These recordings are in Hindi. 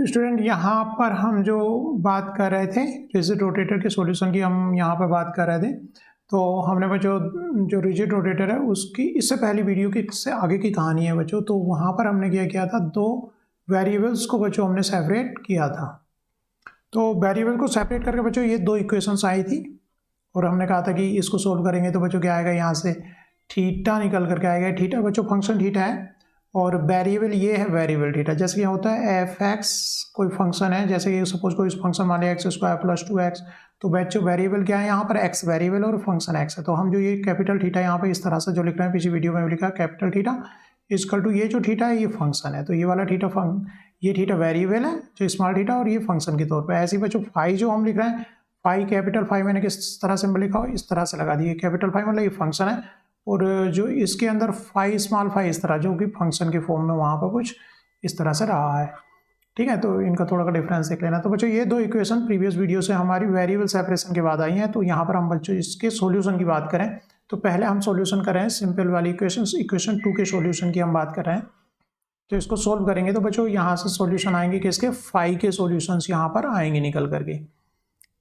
तो स्टूडेंट यहाँ पर हम जो बात कर रहे थे रिजिड रोटेटर के सॉल्यूशन की हम यहाँ पर बात कर रहे थे। तो हमने बच्चों जो रिजिड रोटेटर है उसकी इससे पहली वीडियो की इससे आगे की कहानी है बच्चों। तो वहाँ पर हमने क्या किया था, दो वेरिएबल्स को बच्चों हमने सेपरेट किया था। तो वेरिएबल को सेपरेट करके बच्चों ये दो इक्वेशंस आई थी और हमने कहा था कि इसको सोल्व करेंगे तो बच्चों क्या आएगा, यहाँ से थीटा निकल करके आएगा। थीटा बच्चों फंक्शन थीटा है और वेरिएबल ये है वेरिएबल थीटा। जैसे क्या होता है एफ एक्स कोई फंक्शन है, जैसे कि सपोज कोई फंक्शन मान लिया एक्स स्क्वायर प्लस 2x, तो बच्चों वेरिएबल क्या है यहाँ पर एक्स वेरिएबल और फंक्शन एक्स है। तो हम जो ये कैपिटल थीटा यहाँ पे इस तरह से जो लिख रहे हैं, पिछली वीडियो में लिखा कैपिटल थीटा इक्वल टू ये जो थीटा है ये फंक्शन है। तो ये वाला थीटा ये थीटा वेरिएबल है जो स्मॉल थीटा और ये फंक्शन के तौर पर। ऐसे ही बच्चों फाई जो हम लिख रहे हैं, फाई कैपिटल फाई मैंने किस तरह से लिखा हो इस तरह से लगा दिए। कैपिटल फाई मतलब ये फंक्शन है और जो इसके अंदर फाई स्मॉल फाई इस तरह जो कि फंक्शन के फॉर्म में वहाँ पर कुछ इस तरह से रहा है। ठीक है, तो इनका थोड़ा सा डिफरेंस देख लेना। तो बच्चों ये दो इक्वेशन प्रीवियस वीडियो से हमारी वेरिएबल सेपरेशन के बाद आई हैं। तो यहाँ पर हम बच्चों इसके सॉल्यूशन की बात करें तो पहले हम सॉल्यूशन कर रहे हैं सिंपल वाली इक्वेशन 2 के सॉल्यूशन की हम बात कर रहे हैं। तो इसको सोल्व करेंगे तो बच्चों यहाँ से सॉल्यूशन आएंगे किसके, फाई के सॉल्यूशंस यहाँ पर आएंगे निकल करके।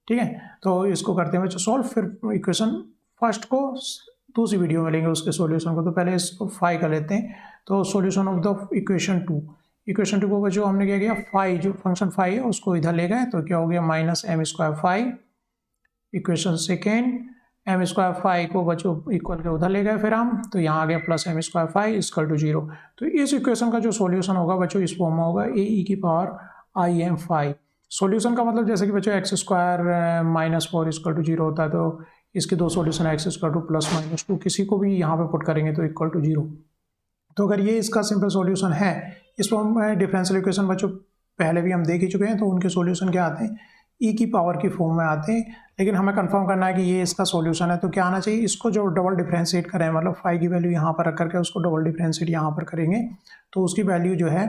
ठीक है, तो इसको करते हैं बच्चों सॉल्व, फिर इक्वेशन फर्स्ट को दूसरी वीडियो में लेंगे उसके सॉल्यूशन को। तो पहले इसको फाई कर लेते हैं। तो सॉल्यूशन ऑफ द इक्वेशन 2 को बच्चों हमने क्या किया, फाई जो फंक्शन फाई है उसको इधर ले गए। तो क्या हो गया minus M square phi. Equation second M square phi को बच्चों इक्वल के उधर ले गए फिर हम, तो यहाँ आ गया plus M square phi equal to 0। तो इस इक्वेशन का जो सॉल्यूशन होगा बच्चों इस फॉर्म में होगा ए ई की power I M phi. Solution का मतलब जैसे कि बच्चों X square minus 4 equal to 0 होता है, तो इसके दो solution X square to plus minus 2 किसी को भी यहाँ पे पुट करेंगे तो इक्वल टू 0। तो अगर ये इसका सिंपल सॉल्यूशन है, इस फॉर्म में डिफरेंशियल इक्वेशन बच्चों पहले भी हम देख ही चुके हैं। तो उनके सॉल्यूशन क्या आते हैं, ई की पावर की फॉर्म में आते हैं। लेकिन हमें कंफर्म करना है कि ये इसका सॉल्यूशन है, तो क्या आना चाहिए, इसको जो डबल डिफरेंशिएट करें, मतलब फाई की वैल्यू यहाँ पर रख करके उसको डबल डिफरेंशिएट यहाँ पर करेंगे तो उसकी वैल्यू जो है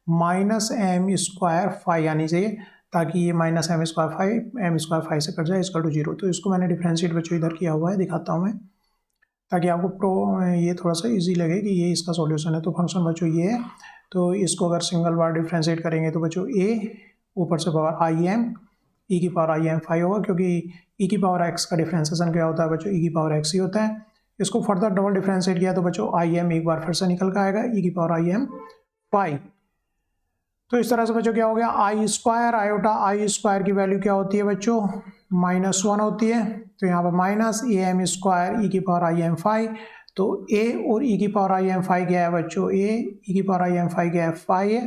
माइनस एम स्क्वायर फाई आनी चाहिए, ताकि ये माइनस एम स्क्वायर फाई से कट जाए इक्वल टू 0। तो इसको मैंने डिफरेंशिएट बच्चों इधर किया हुआ है, दिखाता हूँ मैं ताकि आपको ये थोड़ा सा इजी लगे कि ये इसका सॉल्यूशन है। तो फंक्शन बच्चों ये है, तो इसको अगर सिंगल बार डिफरेंशिएट करेंगे तो बच्चों ए ऊपर से पावर आई एम ई की पावर आई एम फाई होगा, क्योंकि ई की पावर एक्स का डिफरेंशिएशन क्या होता है बच्चों, ई की पावर एक्स ही होता है। इसको फर्दर डबल डिफरेंशिएट किया तो बच्चों आई एम एक बार फिर से निकल कर आएगा ई की पावर आई एम फाई। तो इस तरह से बच्चों क्या हो गया, आई स्क्वायर आयोटा आई स्क्वायर की वैल्यू क्या होती है बच्चों -1 होती है। तो यहाँ पर माइनस ए एम स्क्वायर ई की पावर आई एम फाई। तो ए और ई की पावर आई एम फाई क्या है बच्चों, ए ई की पावर आई एम फाई क्या है, फाई है,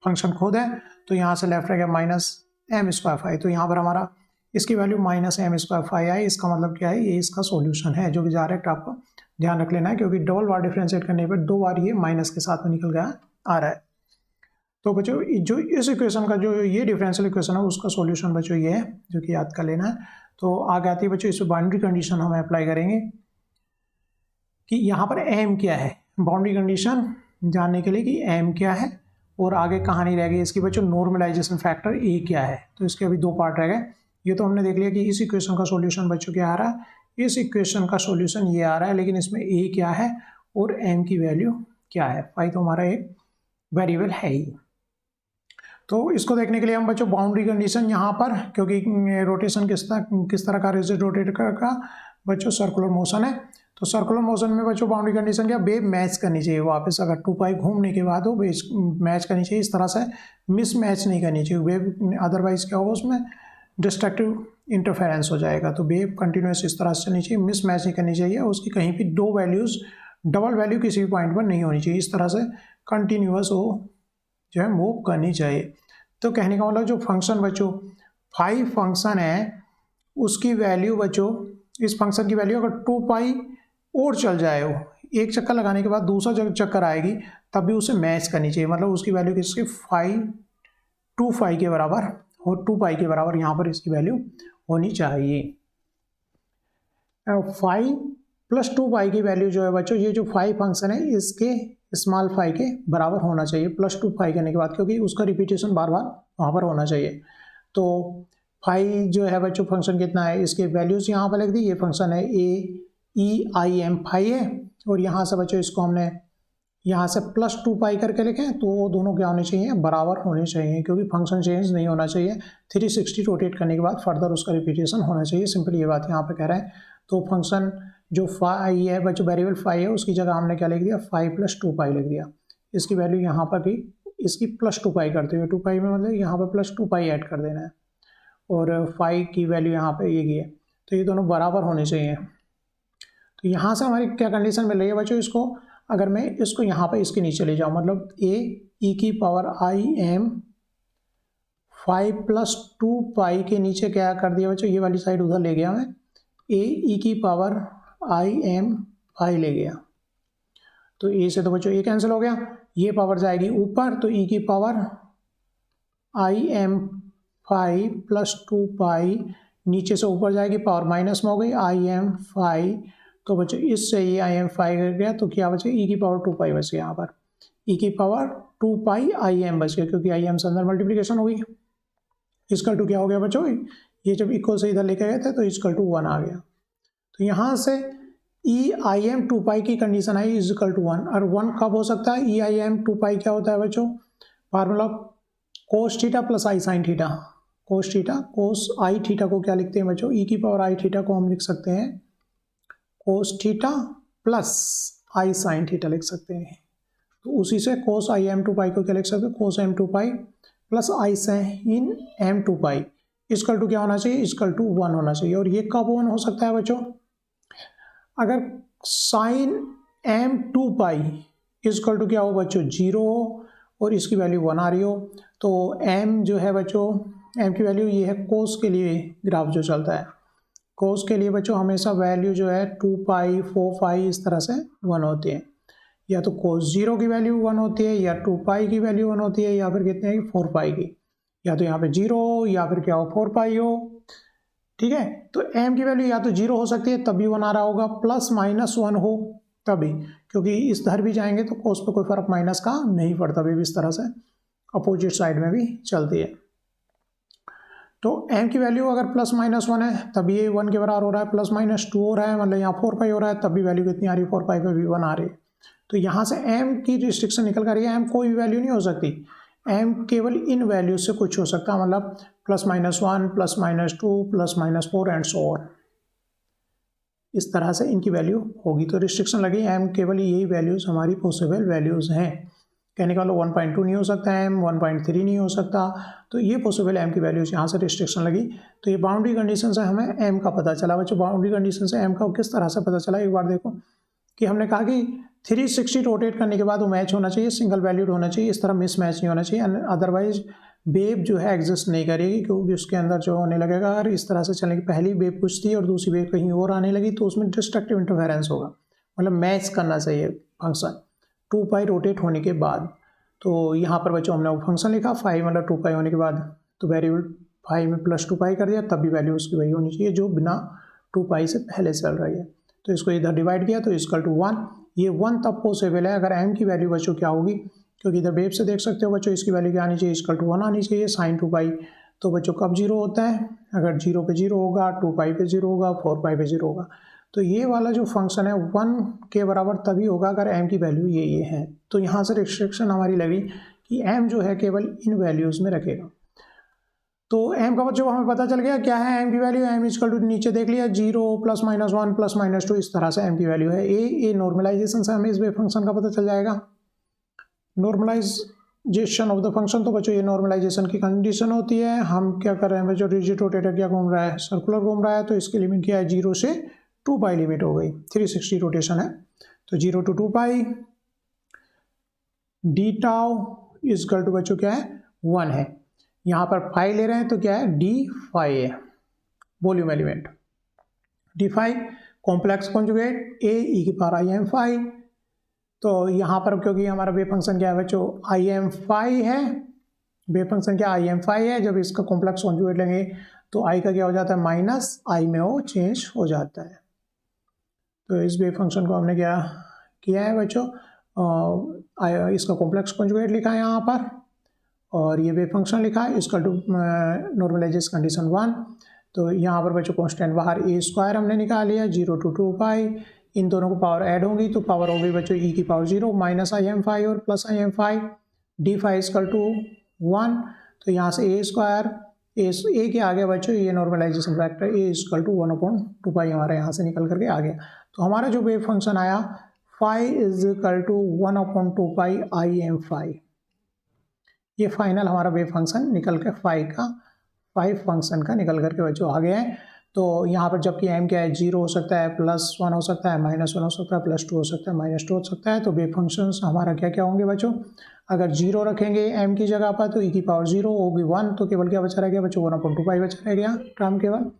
फंक्शन खुद है। तो यहाँ से लेफ्ट रह गया माइनस एम स्क्वायर फाई। तो यहाँ पर हमारा इसकी value minus M square phi I. इसका मतलब क्या है, ये इसका सॉल्यूशन है, जो कि डायरेक्ट आपको ध्यान रख लेना है, क्योंकि डबल बार डिफरेंशिएट करने पर 2 बार ये माइनस के साथ में निकल गया आ रहा है। तो बच्चों जो इस इक्वेशन का जो ये डिफरेंशियल इक्वेशन है उसका सॉल्यूशन बच्चों ये है, जो कि याद कर लेना है। तो आगे आती है बच्चों इस बाउंड्री कंडीशन हम अप्लाई करेंगे कि यहाँ पर एम क्या है, बाउंड्री कंडीशन जानने के लिए कि एम क्या है और आगे कहानी रह गई इसकी बच्चों नॉर्मलाइजेशन फैक्टर ए क्या है। तो इसके अभी 2 पार्ट रह गए। ये तो हमने देख लिया कि इस इक्वेशन का सॉल्यूशन बच्चों क्या आ रहा है, इस इक्वेशन का सॉल्यूशन ये आ रहा है, लेकिन इसमें ए क्या है और एम की वैल्यू क्या है। फाई तो हमारा एक वेरिएबल है ही। तो इसको देखने के लिए हम बच्चों बाउंड्री कंडीशन यहाँ पर, क्योंकि रोटेशन किस तरह का रिजिड रोटेटर का बच्चों सर्कुलर मोशन है, तो सर्कुलर मोशन में बच्चों बाउंड्री कंडीशन क्या, वेव मैच करनी चाहिए वापस। अगर 2 पाई घूमने के बाद वो मैच करनी चाहिए, इस तरह से मिस मैच नहीं करनी चाहिए वेव, अदरवाइज क्या होगा उसमें डिस्ट्रक्टिव इंटरफेरेंस हो जाएगा। तो वेव कंटिन्यूस इस तरह से चलनी चाहिए, मिस मैच नहीं करनी चाहिए, उसकी कहीं भी 2 वैल्यूज़ डबल वैल्यू किसी भी पॉइंट पर नहीं होनी चाहिए, इस तरह से कंटिन्यूस वो जो है मूव करनी चाहिए। तो कहने का मतलब जो फंक्शन बच्चों फाई फंक्शन है उसकी वैल्यू बच्चों, इस फंक्शन की वैल्यू अगर 2 पाई और चल जाए, वो एक चक्कर लगाने के बाद दूसरा चक्कर आएगी तब भी उसे मैच करनी चाहिए, मतलब उसकी वैल्यू किसकी 2 पाई के बराबर और 2 पाई के बराबर यहाँ पर इसकी वैल्यू होनी चाहिए। फाई प्लस 2 पाई की वैल्यू जो है बच्चों, ये जो फाई फंक्शन है इसके स्मॉल फाई के बराबर होना चाहिए प्लस 2 पाई करने के बाद, क्योंकि उसका रिपीटेशन बार बार वहाँ पर होना चाहिए। तो फाई जो है बच्चों फंक्शन कितना है, इसके वैल्यूज़ यहाँ पर लिख दी। ये फंक्शन है ए ई आई एम फाई है, और यहाँ से बच्चों इसको हमने यहाँ से प्लस 2 पाई करके लिखें तो वो दोनों क्या होने चाहिए, बराबर होने चाहिए, क्योंकि फंक्शन चेंज नहीं होना चाहिए। 360 रोटेट करने के बाद फर्दर उसका रिपीटेशन होना चाहिए, सिंपल ये बात यहाँ पे कह रहे हैं। तो फंक्शन जो फाई है बच्चों, वेरिएबल फाई है, उसकी जगह हमने क्या लिख दिया, 5 + 2 पाई लिख दिया। इसकी वैल्यू यहाँ पर भी इसकी प्लस 2 पाई करते हुए, 2 पाई में मतलब यहाँ पर प्लस 2 पाई ऐड कर देना है, और 5 की वैल्यू यहाँ पे ये है, तो ये दोनों बराबर होने चाहिए। तो यहाँ से हमारी क्या कंडीशन मिल रही है बच्चों, इसको अगर मैं इसको यहाँ पे इसके नीचे ले जाऊँ, मतलब a e⁻im 5 + 2 पाई के नीचे क्या कर दिया बच्चों, ये वाली साइड उधर ले गया मैं, a e⁻im 5 ले गया। तो ए से तो बच्चों ये कैंसिल हो गया, ये पावर जाएगी ऊपर, तो e⁻im 5 + 2 पाई नीचे से ऊपर जाएगी, पावर माइनस में हो गई, im 5, तो बच्चों इससे ये im 5 कर गया, तो क्या बचे, e⁻2 पाई बच गया, यहाँ पर e⁻2 पाई im बच गया, क्योंकि im से अंदर मल्टीप्लिकेशन हो गई। इसकल टू क्या हो गया बच्चों, ये जब इक्वल से इधर लेके गए थे तो इसकल टू 1 आ गया। तो यहाँ से im 2 पाई की कंडीशन आई इजकल टू 1, और 1 कब हो सकता है, im 2 पाई क्या होता है बच्चों, formula cos theta plus I sine theta, cos theta, cos I theta को क्या लिखते हैं बच्चों, e⁻i को हम लिख सकते हैं cos theta plus I sine theta लिख सकते हैं। तो उसी से कोस im 2 पाई को क्या लिख सकते हैं, cos m 2 pi plus I sine m 2 pi is equal to क्या होना चाहिए, इसकल टू 1 होना चाहिए। और ये कब 1 हो सकता है बच्चों, अगर sine m 2 pi is equal to क्या हो बच्चों, 0 हो, और इसकी वैल्यू 1 आ रही हो, तो m जो है बच्चों, m की वैल्यू ये है कोस के लिए ग्राफ जो चलता है, कोस के लिए बच्चों हमेशा वैल्यू जो है 2 पाई 4 पाई इस तरह से 1 होती है, या तो कोस 0 की वैल्यू 1 होती है, या 2 पाई की वैल्यू 1 होती है, या फिर कितने की 4 पाई की, या तो यहाँ पे 0 हो या फिर क्या हो 4 पाई हो, ठीक है। तो m की वैल्यू या तो 0 हो सकती है तभी 1 आ रहा होगा, प्लस माइनस 1 हो तभी, क्योंकि इस धर भी जाएंगे तो कोस पे कोई फर्क माइनस का नहीं पड़ता, भी इस तरह से अपोजिट साइड में भी चलती है। तो m की वैल्यू अगर प्लस माइनस 1 है तभी ये 1 के बराबर हो रहा है, प्लस माइनस 2 हो रहा है, मतलब यहाँ 4 पाई हो रहा है तब भी वैल्यू कितनी आ रही है, 4 पाई पे भी 1 आ रही है। तो यहाँ से m की रिस्ट्रिक्शन निकल कर रही है, m कोई भी वैल्यू नहीं हो सकती, m केवल इन वैल्यू से कुछ हो सकता है, मतलब plus minus 1 plus minus 2 plus minus 4 and so on, इस तरह से इनकी वैल्यू होगी। तो रिस्ट्रिक्शन लगी m केवल यही वैल्यूज हमारी पॉसिबल वैल्यूज हैं, कहने का मतलब 1.2 नहीं हो सकता m, 1.3 नहीं हो सकता, तो ये पॉसिबल m की वैल्यूज यहाँ से रिस्ट्रिक्शन लगी। तो ये बाउंड्री कंडीशन से हमें m का पता चला बच्चों। बाउंड्री कंडीशन से m का किस तरह से पता चला, एक बार देखो कि हमने कहा कि 360 रोटेट करने के बाद वो मैच होना चाहिए, सिंगल वैल्यूड होना चाहिए, इस तरह मिस मैच नहीं होना चाहिए, अदरवाइज वेव जो है एग्जिस्ट नहीं करेगी, क्योंकि उसके अंदर जो होने लगेगा, अगर इस तरह से चलने की पहली वेव कुछ थी और दूसरी वेव कहीं और आने लगी तो उसमें डिस्ट्रक्टिव इंटरफेरेंस होगा, मतलब मैच करना चाहिए फंक्शन 2 पाई रोटेट होने के बाद। तो यहाँ पर बच्चों हमने वो फंक्शन लिखा 5 मतलब 2 पाई होने के बाद, तो वेरिएबल 5 में प्लस 2 पाई कर दिया, तब भी वैल्यू उसकी वही होनी चाहिए जो बिना 2 पाई से पहले चल रही है। तो इसको इधर डिवाइड किया तो इसकल टू 1, ये 1 तब पॉसिबल है अगर m की वैल्यू बच्चों क्या होगी, क्योंकि इधर वेव से देख सकते हो बच्चों इसकी वैल्यू क्या आनी चाहिए, इसकल टू 1 आनी चाहिए साइन 2 पाई। तो बच्चों कब 0 होता है, अगर 0 पे 0 होगा, 2 पाई पे 0 होगा, 4 पाई पे 0 होगा। तो ये वाला जो फंक्शन है 1 के बराबर तभी होगा अगर m की वैल्यू ये है। तो यहाँ से रिस्ट्रिक्शन हमारी लगी कि m जो है केवल इन वैल्यूज़ में रखेगा। तो m का बच्चों हमें पता चल गया क्या है m की वैल्यू, m इक्वल टू नीचे देख लिया 0 प्लस माइनस 1 प्लस माइनस 2, इस तरह से m की वैल्यू है। ए नॉर्मलाइजेशन से हमें इस वेव फंक्शन का पता चल जाएगा, नॉर्मलाइजेशन ऑफ द फंक्शन। तो बच्चों ये नॉर्मलाइजेशन की कंडीशन होती है, हम क्या कर रहे हैं बच्चों, रिजिड रोटेटर क्या घूम रहा है, सर्कुलर घूम रहा है, तो इसकी लिमिट क्या है 0 से 2 पाई लिमिट हो गई, 360 रोटेशन है, तो 0 to 2 pi D tau is equal to बच्चों क्या है 1 है, यहाँ पर फाई ले रहे हैं तो क्या है डी फाई है, volume element D phi complex conjugate A E की पावर आई एम फाई। तो यहाँ पर क्योंकि हमारा वेव फंक्शन क्या है बच्चों आई एम फाई है, वेव फंक्शन क्या आई एम फाई है, जब इसका कॉम्प्लेक्स कॉन्जुगेट लेंगे तो आई का क्या हो जाता है माइनस, आई में वो चेंज हो जाता है। तो इस वेव फंक्शन को हमने क्या किया है बच्चों, इसका कॉम्प्लेक्स कॉन्जुगेट लिखा है यहाँ पर, और ये वेव फंक्शन लिखा है इसका टू नॉर्मलाइजेशन कंडीशन 1। तो यहाँ पर बच्चों कांस्टेंट बाहर ए स्क्वायर हमने निकाल लिया 0 to 2 पाई, इन दोनों को पावर ऐड होगी तो पावर होगी बच्चों e की power 0 minus I M five और plus I M five, D five is equal to 1। तो यहाँ से ए स्क्वायर ए के आगे बच्चों ये normalisation factor A is equal to 1/2 हमारे यहाँ से निकल करके आ गया। तो हमारा जो वेव फंक्शन आया phi is equal to 1/2 I M phi, ये फाइनल हमारा वेव फंक्शन निकल के फाइव फंक्शन का निकल करके बच्चों आ गया है। तो यहाँ पर जबकि m क्या है 0 हो सकता है, +1 हो सकता है, -1 हो सकता है, +2 हो सकता है, -2 हो सकता है। तो वेव फंक्शंस हमारा क्या क्या होंगे बच्चों, अगर 0 रखेंगे m की जगह पर तो e की पावर 0 होगी 1, तो केवल क्या बचा रह गया बच्चों 1/2 बचा रह गया टर्म केवल।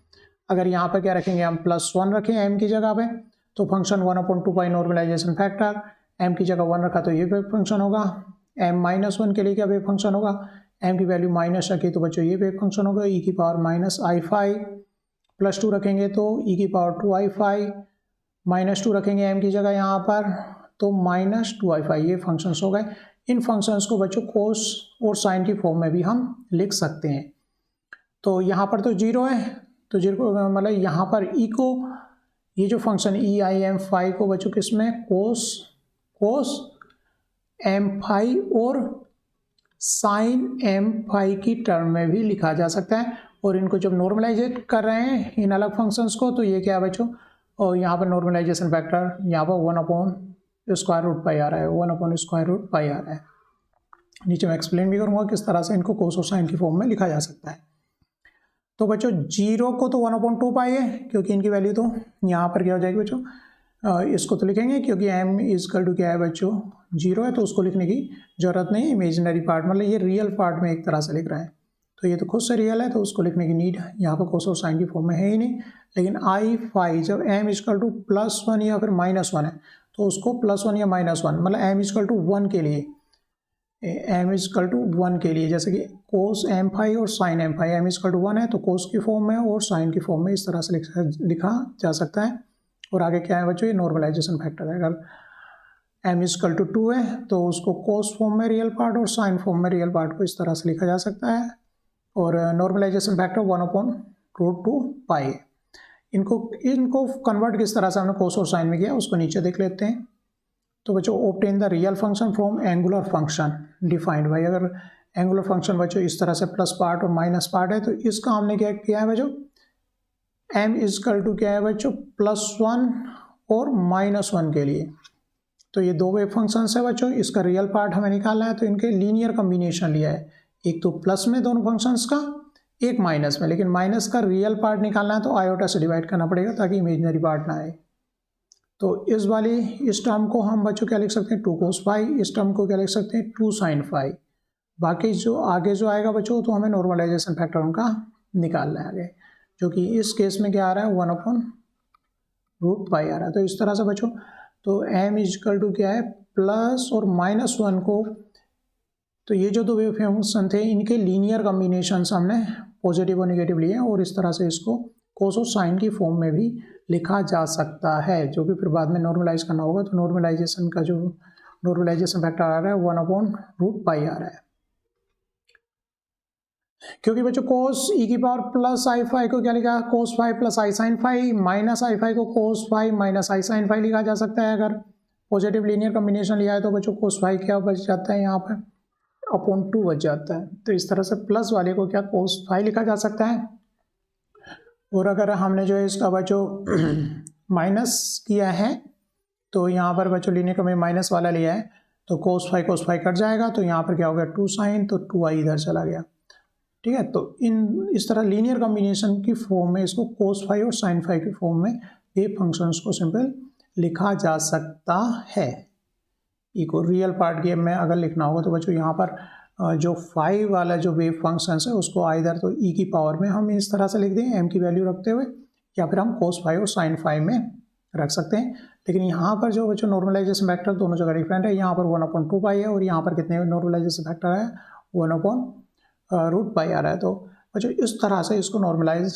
अगर यहाँ पर क्या रखेंगे हम +1 रखें m की जगह पे तो फंक्शन 1/2 नॉर्मलाइजेशन फैक्टर, m की जगह 1 रखा तो ये वेव फंक्शन होगा। m-1 के लिए क्या वेव फंक्शन होगा, m की वैल्यू माइनस रखी तो बच्चों ये वेव फंक्शन होगा e की पावर -i5, +2 रखेंगे तो e की पावर 2i5, -2 रखेंगे m की जगह यहाँ पर तो -2i5, ये फंक्शंस हो गए। इन फंक्शंस को बच्चों कोस और साइन की फॉर्म में भी हम लिख सकते हैं। तो यहाँ पर तो 0 है तो 0 मतलब यहाँ पर e को, ये जो फंक्शन ei_m⁵ को बच्चों किसमें कोस m⁵ और साइन m⁵ की टर्म में भी लिखा जा सकता है। और इनको जब नॉर्मलाइज कर रहे हैं इन अलग फंक्शंस को तो ये क्या है बच्चों, और यहाँ पर नॉर्मलाइजेशन फैक्टर यहाँ पर 1/√π आ रहा है, 1/√π आ रहा है। नीचे मैं एक्सप्लेन भी करूँगा किस तरह से इनको कोस और साइन की फॉर्म में लिखा जा सकता है। तो बच्चों 0 को तो 1/2 है क्योंकि इनकी वैल्यू तो यहाँ पर क्या हो जाएगी बच्चों, इसको तो लिखेंगे क्योंकि m इजकल टू क्या है बच्चों 0 है तो उसको लिखने की जरूरत नहीं। इमेजिनरी पार्ट मतलब ये रियल पार्ट में एक तरह से लिख रहे हैं तो ये तो खुद से रियल है तो उसको लिखने की नीड यहाँ पर कोस और साइन की फॉर्म में है ही नहीं। लेकिन i⁵ जब m इजकल टू +1 या फिर -1 है तो उसको +1 या -1 मतलब m इजकल टू 1 के लिए, m इजकल टू 1 के लिए जैसे कि कोस m⁵ और sign m⁵, m is equal to 1 है तो कोस की फॉर्म में और साइन की फॉर्म में इस तरह से लिखा जा सकता है। और आगे क्या है बच्चों, ये नॉर्मलाइजेशन फैक्टर है। अगर m इजकल टू 2 है तो उसको कोस फॉर्म में रियल पार्ट और साइन फॉर्म में रियल पार्ट को इस तरह से लिखा जा सकता है। और नॉर्मलाइजेशन फैक्टर 1/√2π है। इनको कन्वर्ट किस तरह से हमने कोस और साइन में किया उसको नीचे देख लेते हैं। तो बच्चों obtain the real function from angular function defined by, अगर एंगुलर फंक्शन बच्चों इस तरह से प्लस पार्ट और माइनस पार्ट है तो इसका हमने क्या किया है बच्चों, m इजकल टू क्या है बच्चों +1 और -1 के लिए। तो ये दो वेव फंक्शंस है बच्चों, इसका रियल पार्ट हमें निकालना है तो इनके लीनियर कॉम्बिनेशन लिया है, एक तो प्लस में दोनों फंक्शंस का, एक माइनस में। लेकिन माइनस का रियल पार्ट निकालना है तो आयोटा से डिवाइड करना पड़ेगा ताकि इमेजिनरी पार्ट ना आए। तो इस टर्म को हम बच्चों क्या लिख सकते हैं 2 cos phi, इस टर्म को क्या लिख सकते हैं 2 sin phi। बाकी जो आगे जो आएगा बच्चों तो हमें नॉर्मलाइजेशन फैक्टर उनका निकालना है आगे, जो कि इस केस में क्या आ रहा है 1/√π आ रहा है। तो इस तरह से बच्चों तो m इजकल टू क्या है प्लस और -1 को, तो ये जो दो वेव फंक्शन थे इनके लीनियर कॉम्बिनेशन हमने पॉजिटिव और निगेटिव लिए और इस तरह से इसको कोस और साइन की फॉर्म में भी लिखा जा सकता है, जो कि फिर बाद में नॉर्मलाइज करना होगा। तो नॉर्मलाइजेशन का जो नॉर्मलाइजेशन फैक्टर आ रहा है 1/√π आ रहा है। क्योंकि बच्चों कोस e की पावर +i⁵ को क्या लिखा cos phi + i sin phi, -i⁵ को cos phi - i sin phi लिखा जा सकता है। अगर पॉजिटिव लीनियर कॉम्बिनेशन लिया है तो बच्चों cos phi क्या बच जाता है यहाँ पर /2 बच जाता है। तो इस तरह से प्लस वाले को क्या cos phi लिखा जा सकता है। और अगर हमने जो है इसका बच्चों माइनस किया है तो यहाँ पर बच्चों लीनियर में माइनस वाला लिया है तो cos phi कट जाएगा तो यहाँ पर क्या हो गया 2 sin, तो 2i इधर चला गया। ठीक है, तो इस तरह लीनियर कॉम्बिनेशन की फॉर्म में इसको cos phi और sin phi की फॉर्म में ये फंक्शंस को सिंपल लिखा जा सकता है। को रियल पार्ट के में अगर लिखना होगा तो बच्चों यहाँ पर जो फाई वाला जो वेव फंक्शंस है उसको आइदर तो e की पावर में हम इस तरह से लिख दें m की वैल्यू रखते हुए, या फिर हम cos phi और sin phi में रख सकते हैं। लेकिन यहाँ पर जो बच्चों नॉर्मलाइजेशन फैक्टर दोनों जगह डिफरेंट है, यहाँ पर 1/2π है और यहाँ पर कितने नॉर्मलाइजेशन फैक्टर है 1/√π आ रहा है। तो बच्चों इस तरह से इसको नॉर्मलाइज,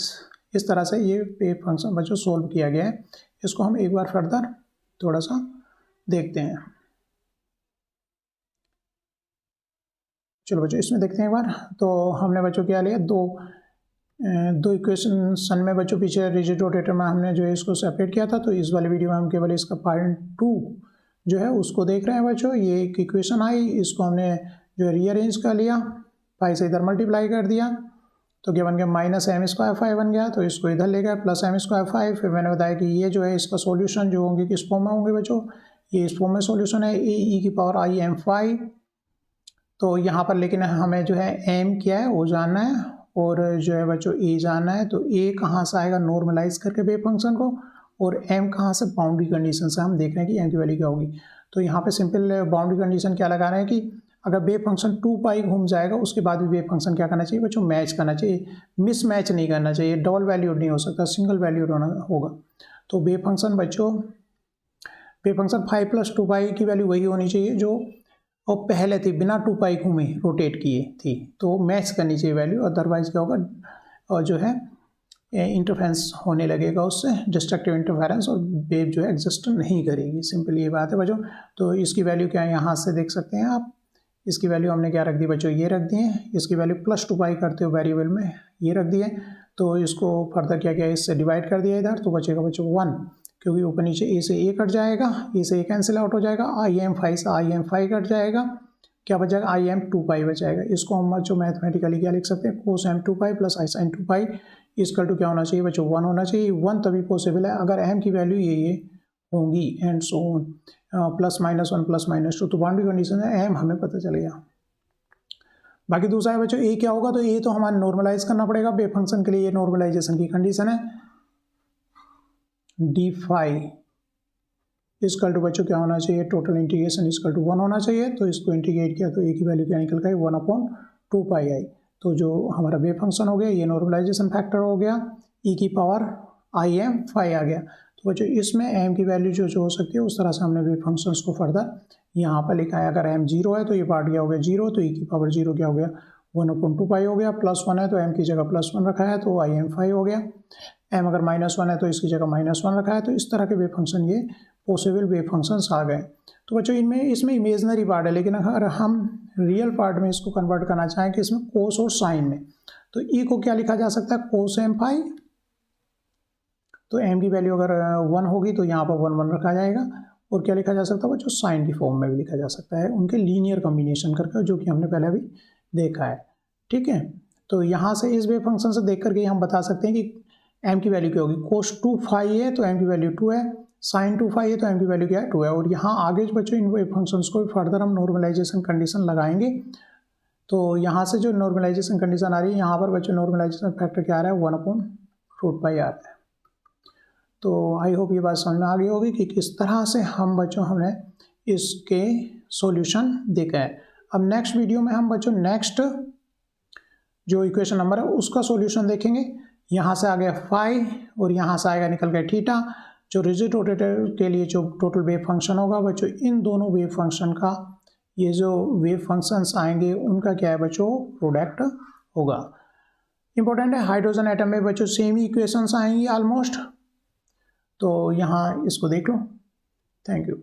इस तरह से ये वेव फंक्शन बच्चों सोल्व किया गया है। इसको हम एक बार फर्दर थोड़ा सा देखते हैं। चलो बच्चों इसमें देखते हैं एक बार। तो हमने बच्चों क्या लिया, दो दो इक्वेशन में बच्चों पीछे रिजिड रोटेटर में हमने जो है इसको सेपरेट किया था, तो इस वाले वीडियो में हम केवल इसका पार्ट 2 जो है उसको देख रहे हैं बच्चों। ये एक इक्वेशन आई, इसको हमने जो रीअरेंज कर लिया, पाई से इधर मल्टीप्लाई कर दिया तो क्या बन गया माइनस एम स्क्वायर 5 बन गया, तो इसको इधर ले गया प्लस एम स्क्वायर 5। फिर मैंने बताया कि ये जो है इसका सॉल्यूशन जो होंगे किस फॉर्म में होंगे बच्चों, ये इस फॉर्म में सॉल्यूशन है e की पावर i m 5। तो यहाँ पर लेकिन हमें जो है m क्या है वो जानना है और जो है बच्चों a जानना है। तो a कहाँ से आएगा नॉर्मलाइज करके वेव फंक्शन को, और m कहाँ से बाउंड्री कंडीशन से हम देख रहे हैं कि m की वैल्यू क्या होगी। तो यहाँ पे सिंपल बाउंड्री कंडीशन क्या लगा रहे हैं कि अगर वेव फंक्शन 2 पाई घूम जाएगा उसके बाद भी वेव फंक्शन क्या करना चाहिए बच्चों, मैच करना चाहिए, मिस मैच नहीं करना चाहिए, डबल वैल्यूड नहीं हो सकता, सिंगल वैल्यूड होगा। तो वेव फंक्शन बच्चों, वेव फंक्शन 5 + 2 पाई की वैल्यू वही होनी चाहिए जो और पहले थी, बिना 2 पाई घूमे रोटेट किए थी, तो मैच करनी चाहिए वैल्यू, अदरवाइज क्या होगा और जो है इंटरफेरेंस होने लगेगा उससे, डिस्ट्रक्टिव इंटरफेरेंस, और वेव जो है एग्जिस्ट नहीं करेगी। सिंपल ये बात है बच्चों। तो इसकी वैल्यू क्या है यहाँ से देख सकते हैं आप, इसकी वैल्यू हमने क्या रख दी बच्चों, ये रख दिए। इसकी वैल्यू +2 पाई करते हो वेरिएबल में, ये रख दिए। तो इसको फर्दर क्या किया, इससे डिवाइड कर दिया इधर, तो बचेगा बच्चों 1, क्योंकि ऊपर नीचे ए से ए कट जाएगा, ए से ए कैंसिल आउट हो जाएगा, im5 से im5 कट जाएगा, क्या बच जाएगा im2 पाई बचाएगा। इसको हम जो मैथमेटिकली क्या लिख सकते हैं, cos m2 pi plus sin 2 pi is equal to क्या होना चाहिए बच्चों, 1 होना चाहिए। 1 तभी पॉसिबल है अगर m की वैल्यू ये होंगी एंड सो ऑन, +-1 +-2, तो बाउंड्री कंडीशन है m हमें पता चल गया। बाकी दूसरा है बच्चों a क्या होगा, तो a तो हमारे नॉर्मलाइज करना पड़ेगा वेव फंक्शन के लिए, ये नॉर्मलाइजेशन की कंडीशन है। d5 इसकल टू बच्चों क्या होना चाहिए, टोटल इंटीग्रेशन इसकल टू 1 होना चाहिए। तो इसको इंटीग्रेट किया तो a की वैल्यू क्या निकल गई 1/2 पाई आई। तो जो हमारा वेव फंक्शन हो गया ये नॉर्मलाइजेशन फैक्टर हो गया, e की पावर im5 आ गया। तो बच्चों इसमें m की वैल्यू जो हो सकती है उस तरह से हमने वेव फंक्शंस को फर्दर यहाँ पर लिखा है। अगर m 0 है तो ये पार्ट क्या हो गया 0, तो e की पावर 0 क्या हो गया 1/2 पाई हो गया। +1 है तो m की जगह +1 रखा है तो im5 हो गया। m अगर -1 है तो इसकी जगह -1 रखा है। तो इस तरह के वेव फंक्शन ये पॉसिबल वेव फंक्शंस आ गए। तो बच्चों इसमें इमेजनरी पार्ट है, लेकिन अगर हम रियल पार्ट में इसको कन्वर्ट करना चाहें कि इसमें कोस और साइन में, तो e को क्या लिखा जा सकता है कोस m5। तो m की वैल्यू अगर 1 होगी तो यहाँ पर 1 रखा जाएगा। और क्या लिखा जा सकता है बच्चों, साइन की फॉर्म में भी लिखा जा सकता है, उनके लीनियर कॉम्बिनेशन करके, जो कि हमने पहले भी देखा है। ठीक है, तो यहाँ से इस वेव फंक्शन से देख करके हम बता सकते हैं कि m की वैल्यू क्या होगी। कोस 2 फाई है तो m की वैल्यू 2 है, साइन 2 फाई है तो m की वैल्यू क्या है 2 है। और यहाँ आगे बच्चों इन वेव फंक्शंस को फर्दर हम नॉर्मलाइजेशन कंडीशन लगाएंगे। तो यहाँ से जो नॉर्मलाइजेशन कंडीशन आ रही है, यहाँ पर बच्चों नॉर्मलाइजेशन फैक्टर क्या आ रहा है 1/√π आ रहा है। तो आई होप ये बात समझ में आ गई होगी कि किस तरह से हम बच्चों हमने इसके सॉल्यूशन देखा है। अब नेक्स्ट वीडियो में हम बच्चों नेक्स्ट जो इक्वेशन नंबर है उसका सॉल्यूशन देखेंगे। यहाँ से आ गया फाई और यहाँ से आएगा निकल गया थीटा। जो रिजिड रोटेटर के लिए जो टोटल वेव फंक्शन होगा बच्चों, इन दोनों वेव फंक्शन का ये जो वेव फंक्शंस आएंगे उनका क्या है बच्चों प्रोडक्ट होगा। इंपॉर्टेंट है, हाइड्रोजन एटम में बच्चों सेम ही इक्वेशंस आएंगी ऑलमोस्ट। तो यहाँ इसको देख लो। Thank you.